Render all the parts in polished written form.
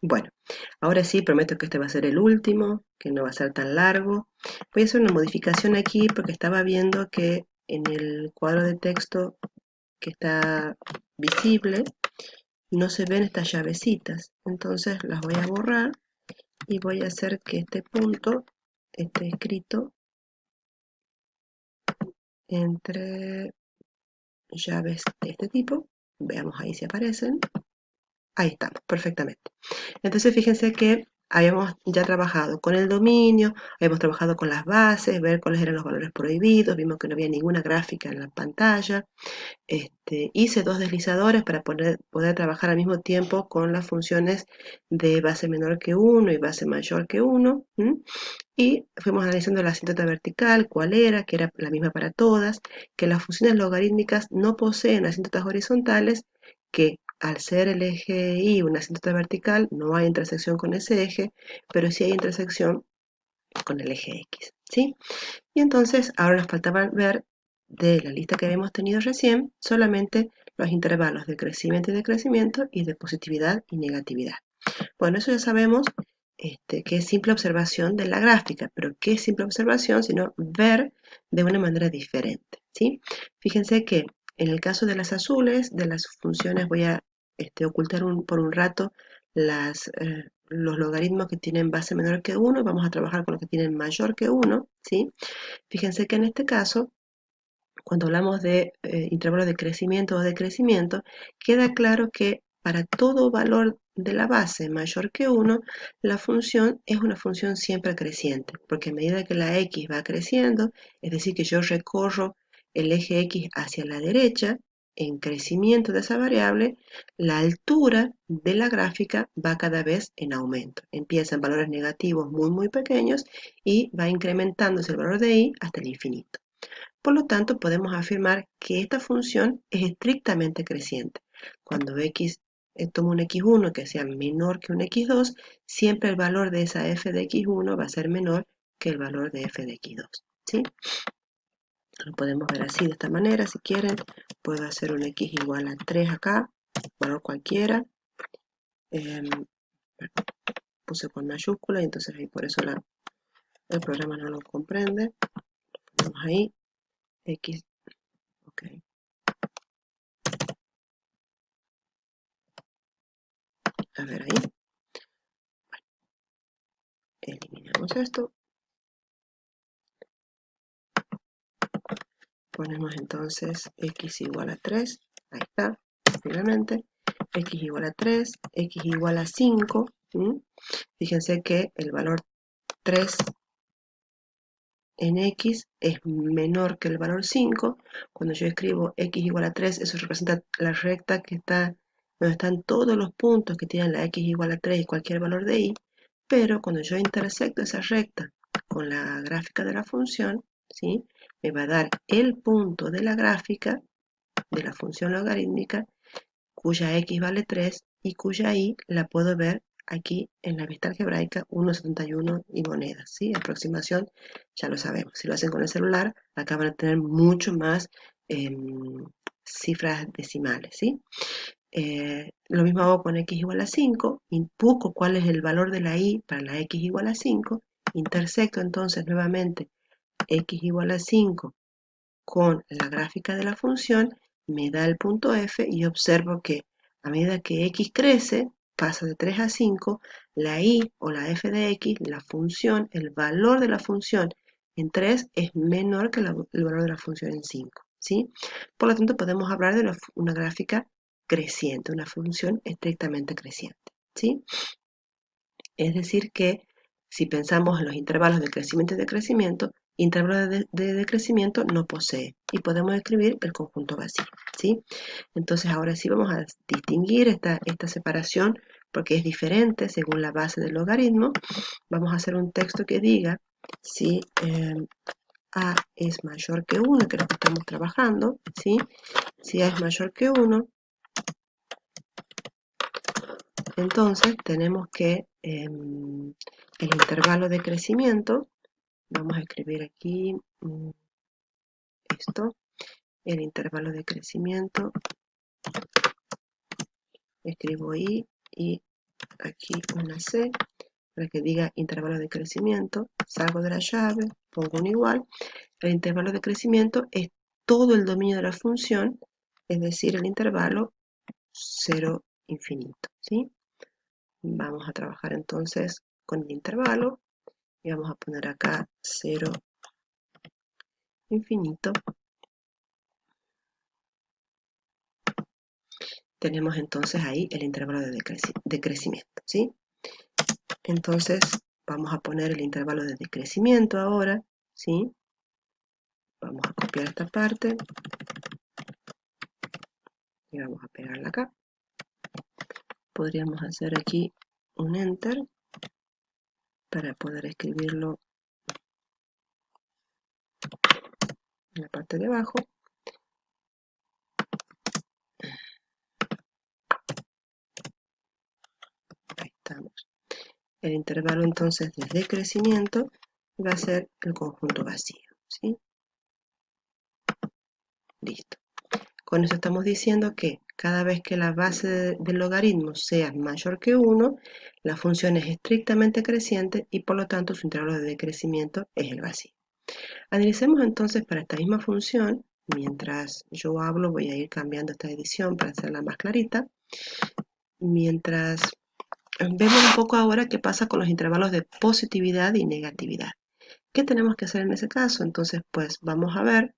Bueno, ahora sí, prometo que este va a ser el último, que no va a ser tan largo. Voy a hacer una modificación aquí porque estaba viendo que en el cuadro de texto que está visible no se ven estas llavecitas. Entonces las voy a borrar y voy a hacer que este punto esté escrito entre llaves de este tipo. Veamos ahí si aparecen. Ahí estamos, perfectamente. Entonces fíjense que habíamos ya trabajado con el dominio, habíamos trabajado con las bases, ver cuáles eran los valores prohibidos, vimos que no había ninguna gráfica en la pantalla. Hice dos deslizadores para poder trabajar al mismo tiempo con las funciones de base menor que 1 y base mayor que 1. Y fuimos analizando la asíntota vertical, cuál era, que era la misma para todas, que las funciones logarítmicas no poseen asíntotas horizontales, que al ser el eje Y una asíntota vertical no hay intersección con ese eje, pero sí hay intersección con el eje X, ¿sí? Y entonces ahora nos faltaba ver de la lista que habíamos tenido recién solamente los intervalos de crecimiento y decrecimiento y de positividad y negatividad. Bueno, eso ya sabemos que es simple observación de la gráfica, pero ¿qué es simple observación? Sino ver de una manera diferente, ¿sí? Fíjense que en el caso de las azules, de las funciones, voy a ocultar por un rato los logaritmos que tienen base menor que 1, vamos a trabajar con los que tienen mayor que 1, ¿sí? Fíjense que en este caso, cuando hablamos de intervalos de crecimiento o decrecimiento, queda claro que para todo valor de la base mayor que 1, la función es una función siempre creciente, porque a medida que la x va creciendo, es decir, que yo recorro el eje x hacia la derecha, en crecimiento de esa variable, la altura de la gráfica va cada vez en aumento. Empieza en valores negativos muy pequeños y va incrementándose el valor de y hasta el infinito. Por lo tanto, podemos afirmar que esta función es estrictamente creciente. Cuando x toma un x1 que sea menor que un x2, siempre el valor de esa f de x1 va a ser menor que el valor de f de x2. ¿Sí? Lo podemos ver así, de esta manera, si quieren. Puedo hacer un x igual a 3 acá, valor cualquiera. Puse con mayúscula y entonces ahí por eso el programa no lo comprende. Ponemos ahí x, ok. A ver ahí. Eliminamos esto. Ponemos entonces x igual a 3. Ahí está, finalmente. X igual a 3, x igual a 5. Fíjense que el valor 3 en x es menor que el valor 5. Cuando yo escribo x igual a 3, eso representa la recta que está donde están todos los puntos que tienen la x igual a 3 y cualquier valor de y. Pero cuando yo intersecto esa recta con la gráfica de la función, ¿sí? Me va a dar el punto de la gráfica de la función logarítmica cuya x vale 3 y cuya y la puedo ver aquí en la vista algebraica 1,71 y monedas, ¿sí? Aproximación, ya lo sabemos. Si lo hacen con el celular, acá van a tener mucho más cifras decimales, ¿sí? Lo mismo hago con x igual a 5, busco cuál es el valor de la y para la x igual a 5, intersecto entonces nuevamente x igual a 5 con la gráfica de la función, me da el punto f y observo que a medida que x crece, pasa de 3 a 5, la y o la f de x, la función, el valor de la función en 3 es menor que el valor de la función en 5, ¿sí? Por lo tanto, podemos hablar de una gráfica creciente, una función estrictamente creciente, ¿sí? Es decir que si pensamos en los intervalos de crecimiento y decrecimiento, intervalo de decrecimiento no posee y podemos escribir el conjunto vacío, ¿sí? Entonces ahora sí vamos a distinguir esta separación porque es diferente según la base del logaritmo. Vamos a hacer un texto que diga si a es mayor que 1, que es lo que estamos trabajando, ¿sí? Si a es mayor que 1, entonces tenemos que el intervalo de crecimiento, vamos a escribir aquí esto, el intervalo de crecimiento, escribo y aquí una C, para que diga intervalo de crecimiento, salgo de la llave, pongo un igual. El intervalo de crecimiento es todo el dominio de la función, es decir, el intervalo 0, infinito, ¿sí? Vamos a trabajar entonces con el intervalo y vamos a poner acá 0, infinito. Tenemos entonces ahí el intervalo de crecimiento, ¿sí? Entonces vamos a poner el intervalo de decrecimiento ahora, ¿sí? Vamos a copiar esta parte y vamos a pegarla acá. Podríamos hacer aquí un enter para poder escribirlo en la parte de abajo. Ahí estamos. El intervalo entonces de decrecimiento va a ser el conjunto vacío, ¿sí? Listo. Con eso estamos diciendo que cada vez que la base del logaritmo sea mayor que 1, la función es estrictamente creciente y por lo tanto su intervalo de decrecimiento es el vacío. Analicemos entonces para esta misma función, mientras yo hablo voy a ir cambiando esta edición para hacerla más clarita, mientras vemos un poco ahora qué pasa con los intervalos de positividad y negatividad. ¿Qué tenemos que hacer en ese caso? Entonces, pues vamos a ver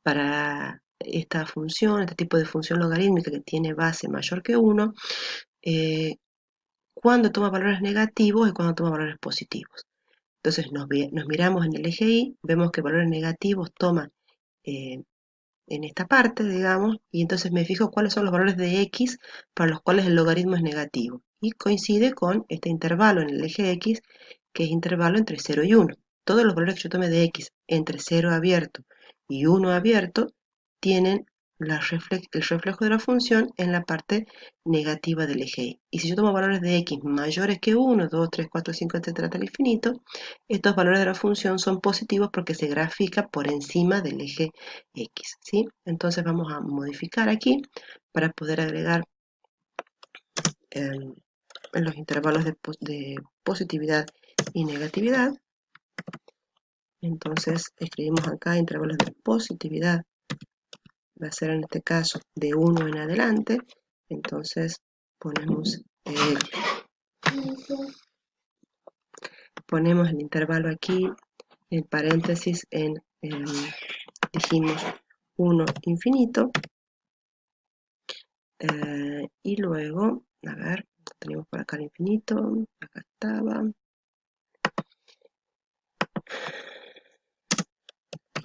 para esta función, este tipo de función logarítmica que tiene base mayor que 1, cuando toma valores negativos y cuando toma valores positivos. Entonces nos miramos en el eje Y, vemos que valores negativos toma en esta parte, digamos, y entonces me fijo cuáles son los valores de X para los cuales el logaritmo es negativo. Y coincide con este intervalo en el eje X, que es intervalo entre 0 y 1. Todos los valores que yo tome de X entre 0 abierto y 1 abierto tienen el reflejo de la función en la parte negativa del eje Y. Y si yo tomo valores de X mayores que 1, 2, 3, 4, 5, etcétera, hasta el infinito, estos valores de la función son positivos porque se grafica por encima del eje X, ¿sí? Entonces vamos a modificar aquí para poder agregar en los intervalos de positividad y negatividad. Entonces escribimos acá intervalos de positividad, va a ser en este caso de 1 en adelante. Entonces ponemos el intervalo aquí, en paréntesis, dijimos 1 infinito. Y luego, a ver, tenemos por acá el infinito, acá estaba.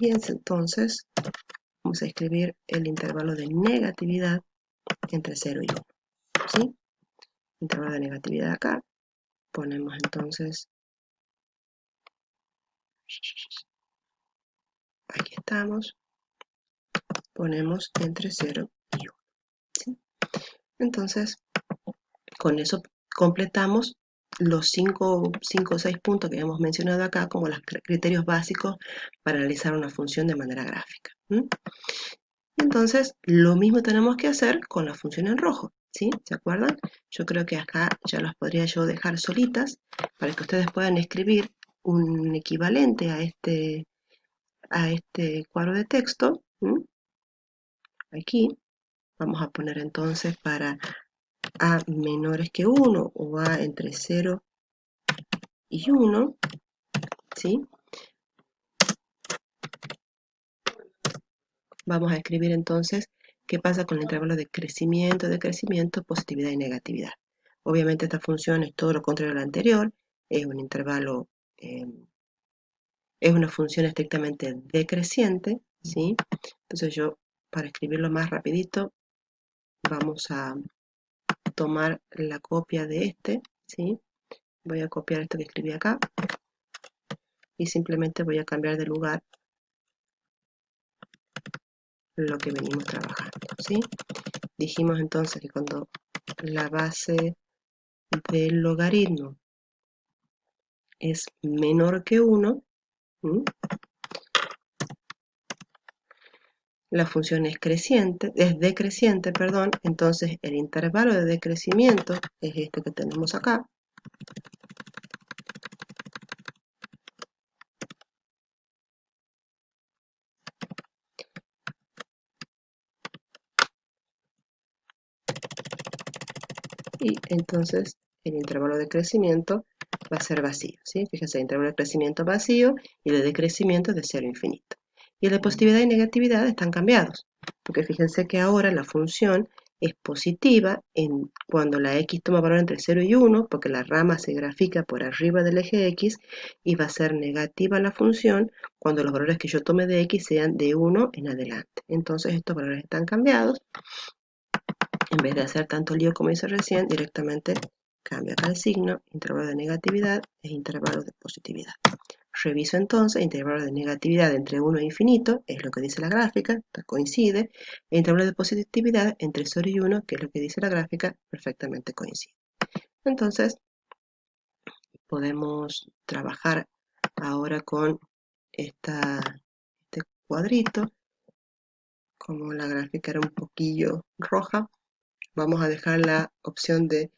Y entonces vamos a escribir el intervalo de negatividad entre 0 y 1, ¿sí? Intervalo de negatividad acá, ponemos entonces, aquí estamos, ponemos entre 0 y 1, ¿sí? Entonces, con eso completamos los 5 o 6 puntos que hemos mencionado acá como los criterios básicos para analizar una función de manera gráfica. Entonces, lo mismo tenemos que hacer con la función en rojo, ¿sí? ¿Se acuerdan? Yo creo que acá ya las podría yo dejar solitas para que ustedes puedan escribir un equivalente a este cuadro de texto. Aquí vamos a poner entonces para a menores que 1 o a entre 0 y 1, ¿sí? Vamos a escribir entonces qué pasa con el intervalo de crecimiento, positividad y negatividad. Obviamente esta función es todo lo contrario a la anterior, es un intervalo, es una función estrictamente decreciente, ¿sí? Entonces yo, para escribirlo más rapidito, vamos a tomar la copia de este, ¿sí? Voy a copiar esto que escribí acá y simplemente voy a cambiar de lugar lo que venimos trabajando, ¿sí? Dijimos entonces que cuando la base del logaritmo es menor que 1, la función es decreciente, perdón, entonces el intervalo de decrecimiento es este que tenemos acá. Y entonces el intervalo de crecimiento va a ser vacío, ¿sí? Fíjense, el intervalo de crecimiento vacío y el de decrecimiento de 0 a infinito. Y el de positividad y negatividad están cambiados, porque fíjense que ahora la función es positiva cuando la x toma valor entre 0 y 1, porque la rama se grafica por arriba del eje x, y va a ser negativa la función cuando los valores que yo tome de x sean de 1 en adelante. Entonces estos valores están cambiados. En vez de hacer tanto lío como hice recién, directamente cambio acá el signo, intervalo de negatividad es intervalo de positividad. Reviso entonces, intervalo de negatividad entre 1 e infinito, es lo que dice la gráfica, coincide, e intervalo de positividad entre 0 y 1, que es lo que dice la gráfica, perfectamente coincide. Entonces, podemos trabajar ahora con este cuadrito. Como la gráfica era un poquillo roja, vamos a dejar la opción de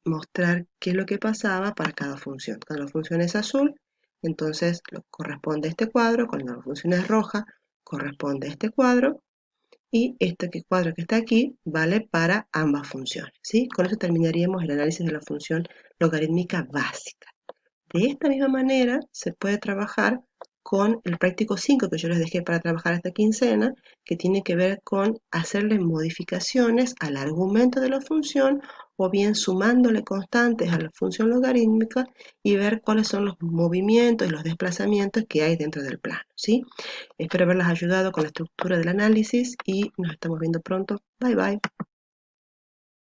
mostrar qué es lo que pasaba para cada función. Cuando la función es azul, entonces corresponde a este cuadro, cuando la función es roja, corresponde a este cuadro, y este cuadro que está aquí vale para ambas funciones, ¿sí? Con eso terminaríamos el análisis de la función logarítmica básica. De esta misma manera se puede trabajar con el práctico 5 que yo les dejé para trabajar esta quincena, que tiene que ver con hacerle modificaciones al argumento de la función o bien sumándole constantes a la función logarítmica y ver cuáles son los movimientos y los desplazamientos que hay dentro del plano, ¿sí? Espero haberlas ayudado con la estructura del análisis y nos estamos viendo pronto. Bye bye.